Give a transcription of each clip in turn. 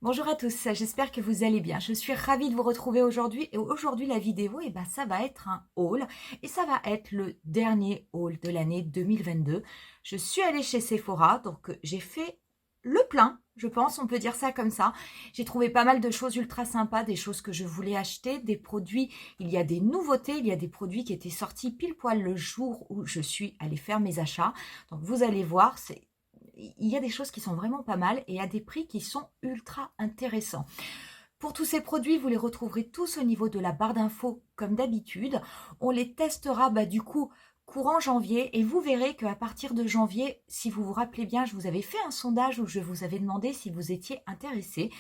Bonjour à tous, j'espère que vous allez bien. Je suis ravie de vous retrouver aujourd'hui et aujourd'hui la vidéo, ça va être un haul et ça va être le dernier haul de l'année 2022. Je suis allée chez Sephora, donc j'ai fait le plein, je pense, on peut dire ça comme ça. J'ai trouvé pas mal de choses ultra sympas, des choses que je voulais acheter, des produits, il y a des nouveautés, il y a des produits qui étaient sortis pile poil le jour où je suis allée faire mes achats. Donc vous allez voir, il y a des choses qui sont vraiment pas mal et à des prix qui sont ultra intéressants. Pour tous ces produits, vous les retrouverez tous au niveau de la barre d'infos comme d'habitude. On les testera du coup courant janvier et vous verrez qu'à partir de janvier, si vous vous rappelez bien, je vous avais fait un sondage où je vous avais demandé si vous étiez intéressé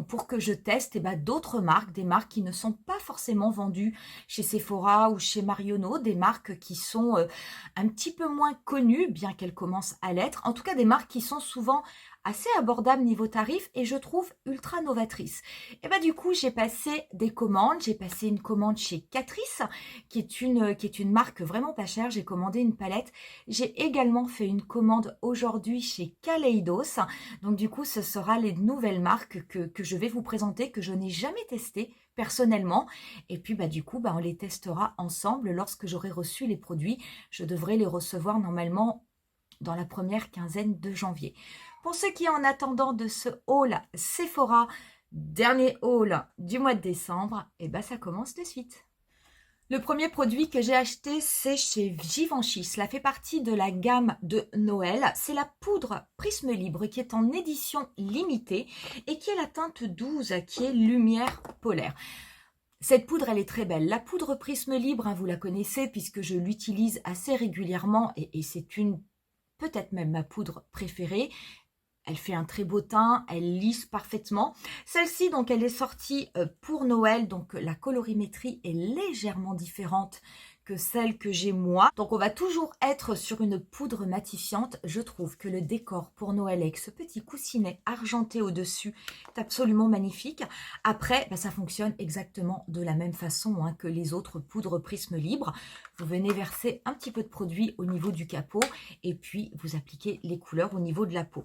pour que je teste d'autres marques, des marques qui ne sont pas forcément vendues chez Sephora ou chez Marionneau, des marques qui sont un petit peu moins connues, bien qu'elles commencent à l'être. En tout cas, des marques qui sont souvent assez abordables niveau tarif et je trouve ultra novatrices. Et du coup, j'ai passé des commandes. J'ai passé une commande chez Catrice, qui est une marque vraiment pas chère. J'ai commandé une palette. J'ai également fait une commande aujourd'hui chez Kaleidos. Donc du coup, ce sera les nouvelles marques que je vais vous présenter, que je n'ai jamais testées personnellement. Et puis du coup, on les testera ensemble lorsque j'aurai reçu les produits. Je devrais les recevoir normalement dans la première quinzaine de janvier. Pour ceux qui en attendant de ce haul Sephora, dernier haul du mois de décembre, ça commence de suite. Le premier produit que j'ai acheté, c'est chez Givenchy. Cela fait partie de la gamme de Noël. C'est la poudre Prisme Libre qui est en édition limitée et qui est la teinte 12, qui est lumière polaire. Cette poudre, elle est très belle. La poudre Prisme Libre, vous la connaissez puisque je l'utilise assez régulièrement et c'est peut-être même ma poudre préférée. Elle fait un très beau teint, elle lisse parfaitement. Celle-ci, donc, elle est sortie pour Noël, donc la colorimétrie est légèrement différente que celle que j'ai moi. Donc, on va toujours être sur une poudre matifiante. Je trouve que le décor pour Noël avec ce petit coussinet argenté au-dessus est absolument magnifique. Après, ça fonctionne exactement de la même façon que les autres poudres Prisme Libre. Vous venez verser un petit peu de produit au niveau du capot et puis vous appliquez les couleurs au niveau de la peau.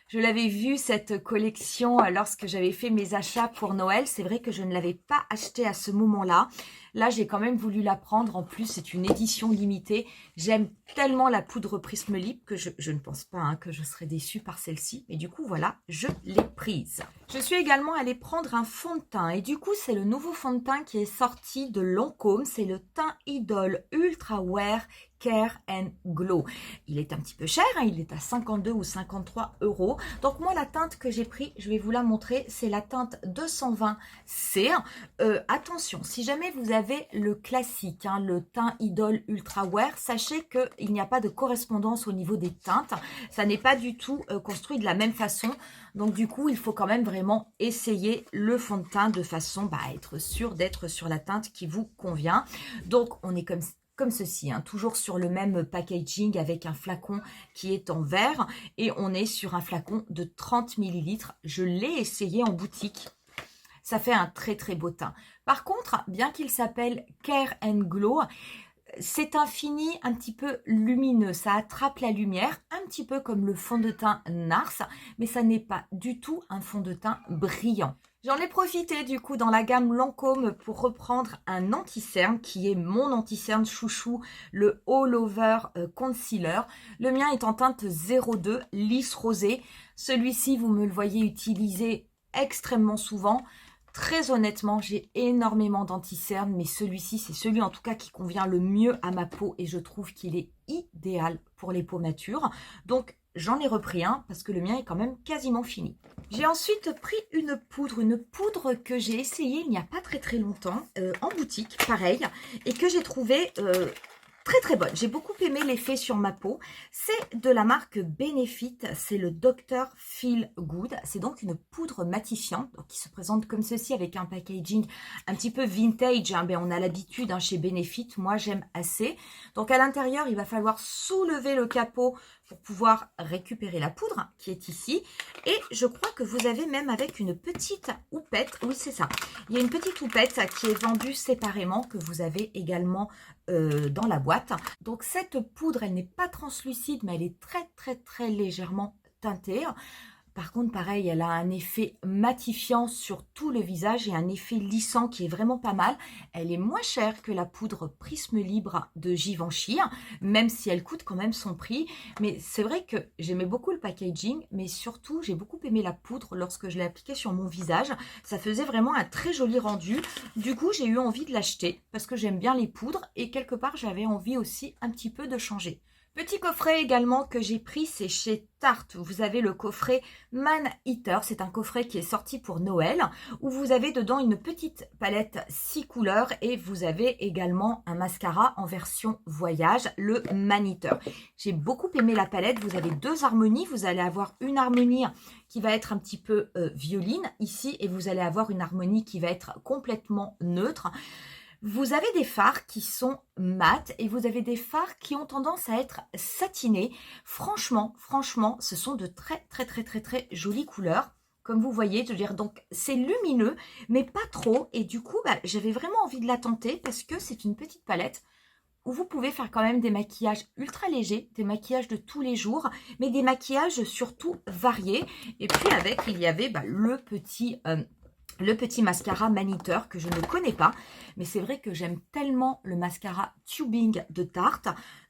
Je l'avais vue, cette collection, lorsque j'avais fait mes achats pour Noël. C'est vrai que je ne l'avais pas achetée à ce moment-là. Là, j'ai quand même voulu la prendre. En plus, c'est une édition limitée. J'aime tellement la poudre Prisme Libre que je ne pense pas que je serais déçue par celle-ci. Mais du coup, voilà, je l'ai prise. Je suis également allée prendre un fond de teint. Et du coup, c'est le nouveau fond de teint qui est sorti de Lancôme. C'est le teint Idol Ultra Wear Care and Glow. Il est un petit peu cher, il est à 52 ou 53 euros. Donc moi, la teinte que j'ai pris, je vais vous la montrer, c'est la teinte 220C. Attention, si jamais vous avez le classique, le teint Idol Ultra Wear, sachez qu'il n'y a pas de correspondance au niveau des teintes. Ça n'est pas du tout construit de la même façon. Donc du coup, il faut quand même vraiment essayer le fond de teint de façon à être sûr d'être sur la teinte qui vous convient. Donc on est comme ceci, toujours sur le même packaging avec un flacon qui est en verre et on est sur un flacon de 30 ml. Je l'ai essayé en boutique. Ça fait un très très beau teint. Par contre, bien qu'il s'appelle Care and Glow, c'est un fini un petit peu lumineux, ça attrape la lumière, un petit peu comme le fond de teint NARS, mais ça n'est pas du tout un fond de teint brillant. J'en ai profité du coup dans la gamme Lancôme pour reprendre un anti-cerne qui est mon anti-cerne chouchou, le All Over Concealer. Le mien est en teinte 02, lisse rosée. Celui-ci, vous me le voyez utiliser extrêmement souvent. Très honnêtement, j'ai énormément d'anti-cernes, mais celui-ci, c'est celui en tout cas qui convient le mieux à ma peau et je trouve qu'il est idéal pour les peaux matures. Donc, j'en ai repris un parce que le mien est quand même quasiment fini. J'ai ensuite pris une poudre que j'ai essayée il n'y a pas très très longtemps en boutique, pareil, et que j'ai trouvé très très bonne. J'ai beaucoup aimé l'effet sur ma peau. C'est de la marque Benefit, c'est le Dr. Feel Good. C'est donc une poudre matifiante qui se présente comme ceci avec un packaging un petit peu vintage. On a l'habitude chez Benefit, moi j'aime assez. Donc à l'intérieur, il va falloir soulever le capot pour pouvoir récupérer la poudre qui est ici. Et je crois que vous avez même avec une petite houppette, oui c'est ça, il y a une petite houppette qui est vendue séparément que vous avez également dans la boîte. Donc cette poudre, elle n'est pas translucide, mais elle est très très très légèrement teintée. Par contre, pareil, elle a un effet matifiant sur tout le visage et un effet lissant qui est vraiment pas mal. Elle est moins chère que la poudre Prisme Libre de Givenchy, même si elle coûte quand même son prix. Mais c'est vrai que j'aimais beaucoup le packaging, mais surtout, j'ai beaucoup aimé la poudre lorsque je l'ai appliquée sur mon visage. Ça faisait vraiment un très joli rendu. Du coup, j'ai eu envie de l'acheter parce que j'aime bien les poudres et quelque part, j'avais envie aussi un petit peu de changer. Petit coffret également que j'ai pris, c'est chez Tarte. Vous avez le coffret Man Eater. C'est un coffret qui est sorti pour Noël où vous avez dedans une petite palette 6 couleurs et vous avez également un mascara en version voyage, le Man Eater. J'ai beaucoup aimé la palette. Vous avez deux harmonies. Vous allez avoir une harmonie qui va être un petit peu violine ici et vous allez avoir une harmonie qui va être complètement neutre. Vous avez des fards qui sont mat et vous avez des fards qui ont tendance à être satinés. Franchement, ce sont de très jolies couleurs. Comme vous voyez, je veux dire, donc c'est lumineux, mais pas trop. Et du coup, j'avais vraiment envie de la tenter parce que c'est une petite palette où vous pouvez faire quand même des maquillages ultra légers, des maquillages de tous les jours, mais des maquillages surtout variés. Et puis avec, il y avait le petit mascara Man Eater que je ne connais pas. Mais c'est vrai que j'aime tellement le mascara Tubing de Tarte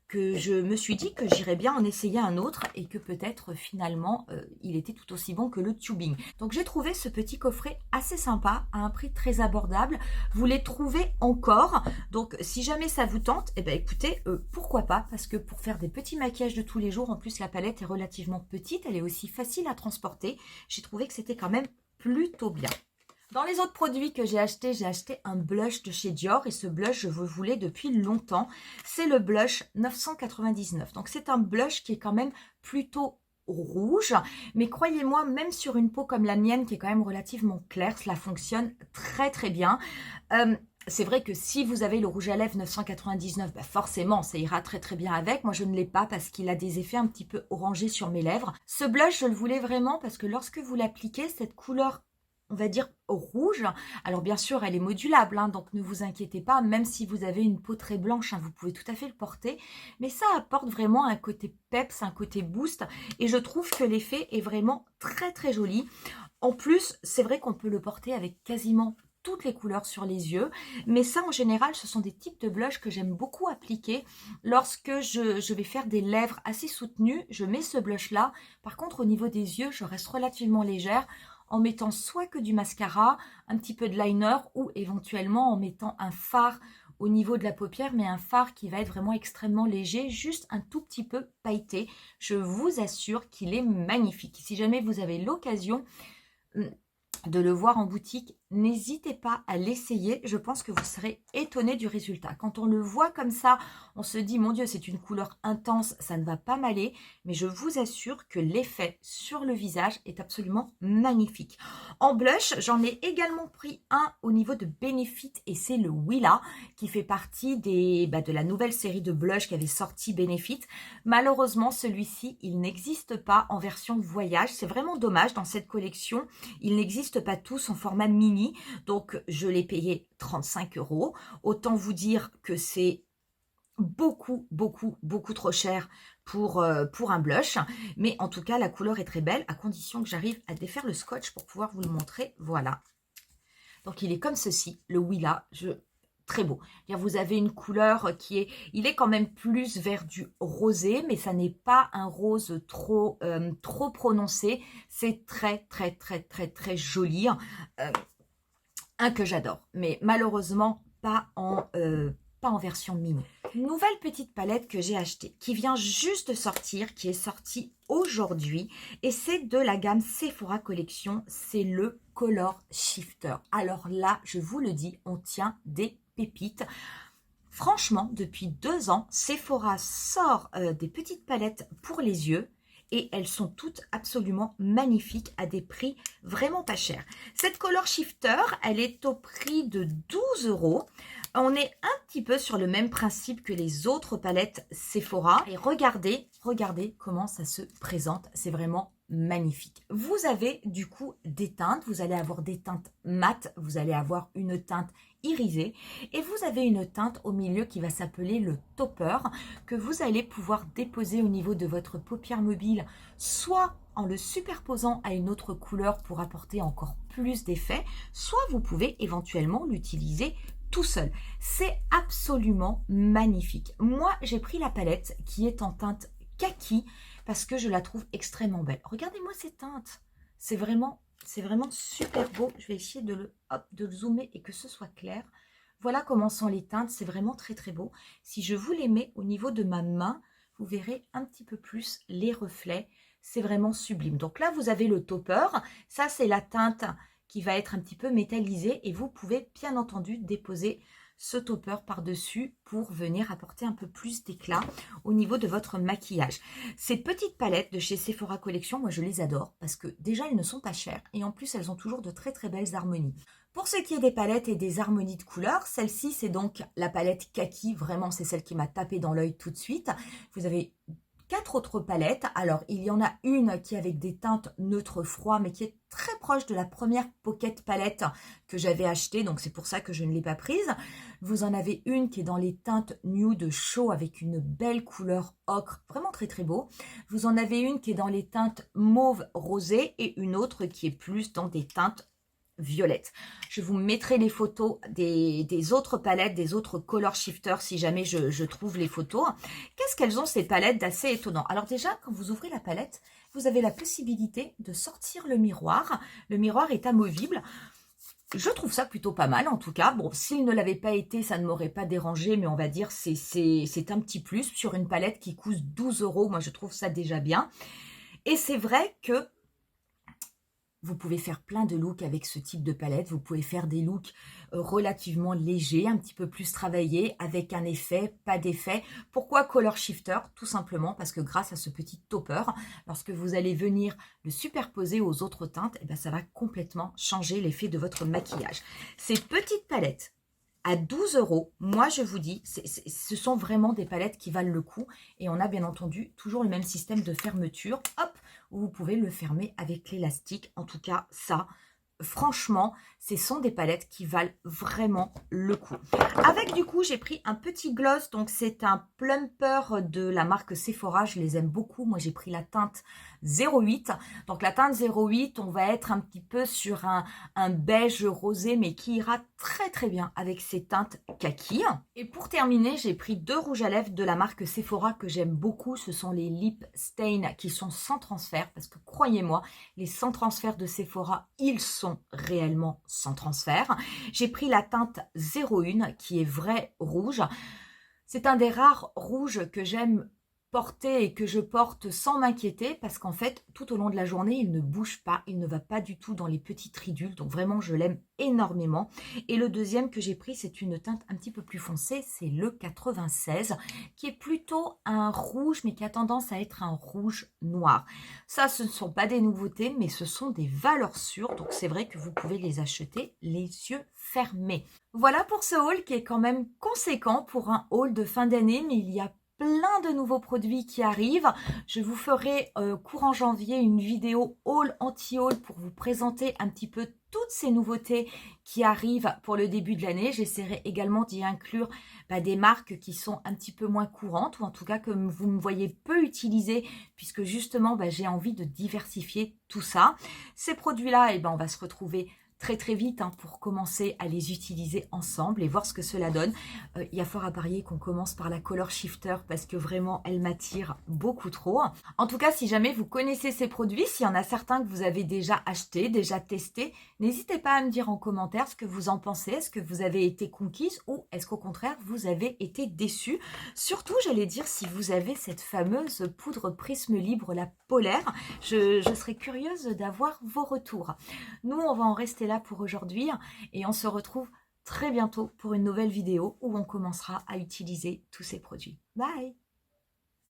que je me suis dit que j'irais bien en essayer un autre et que peut-être finalement il était tout aussi bon que le Tubing. Donc j'ai trouvé ce petit coffret assez sympa à un prix très abordable. Vous les trouvez encore. Donc si jamais ça vous tente, eh bien écoutez, pourquoi pas, parce que pour faire des petits maquillages de tous les jours, en plus la palette est relativement petite, elle est aussi facile à transporter. J'ai trouvé que c'était quand même plutôt bien. Dans les autres produits que j'ai acheté un blush de chez Dior et ce blush, je le voulais depuis longtemps. C'est le blush 999. Donc, c'est un blush qui est quand même plutôt rouge, mais croyez-moi, même sur une peau comme la mienne qui est quand même relativement claire, cela fonctionne très bien. C'est vrai que si vous avez le rouge à lèvres 999, forcément, ça ira très bien avec. Moi, je ne l'ai pas parce qu'il a des effets un petit peu orangés sur mes lèvres. Ce blush, je le voulais vraiment parce que lorsque vous l'appliquez, cette couleur, on va dire rouge. Alors bien sûr, elle est modulable, donc ne vous inquiétez pas, même si vous avez une peau très blanche, vous pouvez tout à fait le porter. Mais ça apporte vraiment un côté peps, un côté boost. Et je trouve que l'effet est vraiment très joli. En plus, c'est vrai qu'on peut le porter avec quasiment toutes les couleurs sur les yeux. Mais ça, en général, ce sont des types de blush que j'aime beaucoup appliquer lorsque je vais faire des lèvres assez soutenues. Je mets ce blush-là. Par contre, au niveau des yeux, je reste relativement légère en mettant soit que du mascara, un petit peu de liner ou éventuellement en mettant un fard au niveau de la paupière, mais un fard qui va être vraiment extrêmement léger, juste un tout petit peu pailleté. Je vous assure qu'il est magnifique. Si jamais vous avez l'occasion de le voir en boutique, n'hésitez pas à l'essayer. Je pense que vous serez étonné du résultat. Quand on le voit comme ça, on se dit, mon Dieu, c'est une couleur intense, ça ne va pas m'aller. Mais je vous assure que l'effet sur le visage est absolument magnifique. En blush, j'en ai également pris un au niveau de Benefit et c'est le Willa qui fait partie de la nouvelle série de blush qu'avait sorti Benefit. Malheureusement, celui-ci, il n'existe pas en version voyage. C'est vraiment dommage dans cette collection. Il n'existe pas tous en format mini. Donc, je l'ai payé 35 €. Autant vous dire que c'est beaucoup trop cher pour un blush. Mais en tout cas, la couleur est très belle, à condition que j'arrive à défaire le scotch pour pouvoir vous le montrer. Voilà. Donc, il est comme ceci, le Willa. Très beau. Vous avez une couleur il est quand même plus vers du rosé, mais ça n'est pas un rose trop prononcé. C'est très joli. Un que j'adore, mais malheureusement pas en version mini. Nouvelle petite palette que j'ai achetée, qui vient juste de sortir, qui est sortie aujourd'hui, et c'est de la gamme Sephora Collection, c'est le Color Shifter. Alors là, je vous le dis, on tient des pépites. Franchement, depuis 2 ans, Sephora sort des petites palettes pour les yeux, et elles sont toutes absolument magnifiques à des prix vraiment pas chers. Cette Color Shifter, elle est au prix de 12 €. On est un petit peu sur le même principe que les autres palettes Sephora. Et regardez comment ça se présente. C'est vraiment magnifique. Vous avez du coup des teintes. Vous allez avoir des teintes mates. Vous allez avoir une teinte irisée. Et vous avez une teinte au milieu qui va s'appeler le topper, que vous allez pouvoir déposer au niveau de votre paupière mobile, soit en le superposant à une autre couleur pour apporter encore plus d'effet, soit vous pouvez éventuellement l'utiliser tout seul. C'est absolument magnifique. Moi, j'ai pris la palette qui est en teinte kaki parce que je la trouve extrêmement belle. Regardez-moi ces teintes. C'est vraiment super beau. Je vais essayer de le zoomer et que ce soit clair. Voilà comment sont les teintes. C'est vraiment très très beau. Si je vous les mets au niveau de ma main, vous verrez un petit peu plus les reflets. C'est vraiment sublime. Donc là, vous avez le topper. Ça, c'est la teinte qui va être un petit peu métallisée et vous pouvez bien entendu déposer ce topper par-dessus pour venir apporter un peu plus d'éclat au niveau de votre maquillage. Ces petites palettes de chez Sephora Collection, moi je les adore parce que déjà elles ne sont pas chères et en plus elles ont toujours de très très belles harmonies. Pour ce qui est des palettes et des harmonies de couleurs, celle-ci c'est donc la palette kaki, vraiment c'est celle qui m'a tapé dans l'œil tout de suite. Vous avez 4 autres palettes. Alors, il y en a une qui est avec des teintes neutres froid, mais qui est très proche de la première Pocket palette que j'avais achetée. Donc, c'est pour ça que je ne l'ai pas prise. Vous en avez une qui est dans les teintes nude chaud avec une belle couleur ocre. Vraiment très, très beau. Vous en avez une qui est dans les teintes mauve rosé et une autre qui est plus dans des teintes violette. Je vous mettrai les photos des autres palettes, des autres color shifters si jamais je trouve les photos. Qu'est-ce qu'elles ont ces palettes d'assez étonnant? Alors déjà, quand vous ouvrez la palette, vous avez la possibilité de sortir le miroir. Le miroir est amovible. Je trouve ça plutôt pas mal en tout cas. Bon, s'il ne l'avait pas été, ça ne m'aurait pas dérangé, mais on va dire c'est un petit plus sur une palette qui coûte 12 €. Moi, je trouve ça déjà bien. Et c'est vrai que vous pouvez faire plein de looks avec ce type de palette. Vous pouvez faire des looks relativement légers, un petit peu plus travaillés, avec un effet, pas d'effet. Pourquoi Color Shifter? Tout simplement parce que grâce à ce petit topper, lorsque vous allez venir le superposer aux autres teintes, eh bien, ça va complètement changer l'effet de votre maquillage. Ces petites palettes, à 12 €, moi je vous dis, ce sont vraiment des palettes qui valent le coup. Et on a bien entendu toujours le même système de fermeture. Hop, où vous pouvez le fermer avec l'élastique. En tout cas, ça, franchement, ce sont des palettes qui valent vraiment le coup. Avec du coup, j'ai pris un petit gloss. Donc, c'est un plumper de la marque Sephora. Je les aime beaucoup. Moi, j'ai pris la teinte 08. Donc, la teinte 08, on va être un petit peu sur un beige rosé, mais qui ira très, très bien avec ces teintes kaki. Et pour terminer, j'ai pris 2 rouges à lèvres de la marque Sephora que j'aime beaucoup. Ce sont les Lip Stain qui sont sans transfert. Parce que croyez-moi, les sans transfert de Sephora, ils sont réellement sans transfert. J'ai pris la teinte 01 qui est vrai rouge. C'est un des rares rouges que j'aime porter et que je porte sans m'inquiéter parce qu'en fait, tout au long de la journée, il ne bouge pas, il ne va pas du tout dans les petites ridules. Donc vraiment, je l'aime énormément. Et le deuxième que j'ai pris, c'est une teinte un petit peu plus foncée, c'est le 96 qui est plutôt un rouge mais qui a tendance à être un rouge noir. Ça, ce ne sont pas des nouveautés, mais ce sont des valeurs sûres. Donc c'est vrai que vous pouvez les acheter les yeux fermés. Voilà pour ce haul qui est quand même conséquent pour un haul de fin d'année, mais il y a plein de nouveaux produits qui arrivent. Je vous ferai courant janvier une vidéo haul anti-haul pour vous présenter un petit peu toutes ces nouveautés qui arrivent pour le début de l'année. J'essaierai également d'y inclure des marques qui sont un petit peu moins courantes ou en tout cas que vous me voyez peu utiliser puisque justement j'ai envie de diversifier tout ça. Ces produits-là, on va se retrouver très très vite pour commencer à les utiliser ensemble et voir ce que cela donne. Il y a fort à parier qu'on commence par la Color Shifter parce que vraiment elle m'attire beaucoup trop. En tout cas, si jamais vous connaissez ces produits, s'il y en a certains que vous avez déjà achetés, déjà testés, n'hésitez pas à me dire en commentaire ce que vous en pensez. Est-ce que vous avez été conquise ou est-ce qu'au contraire vous avez été déçue? Surtout, j'allais dire, si vous avez cette fameuse poudre Prisme Libre, la polaire, je serais curieuse d'avoir vos retours. Nous, on va en rester là pour aujourd'hui et on se retrouve très bientôt pour une nouvelle vidéo où on commencera à utiliser tous ces produits. Bye!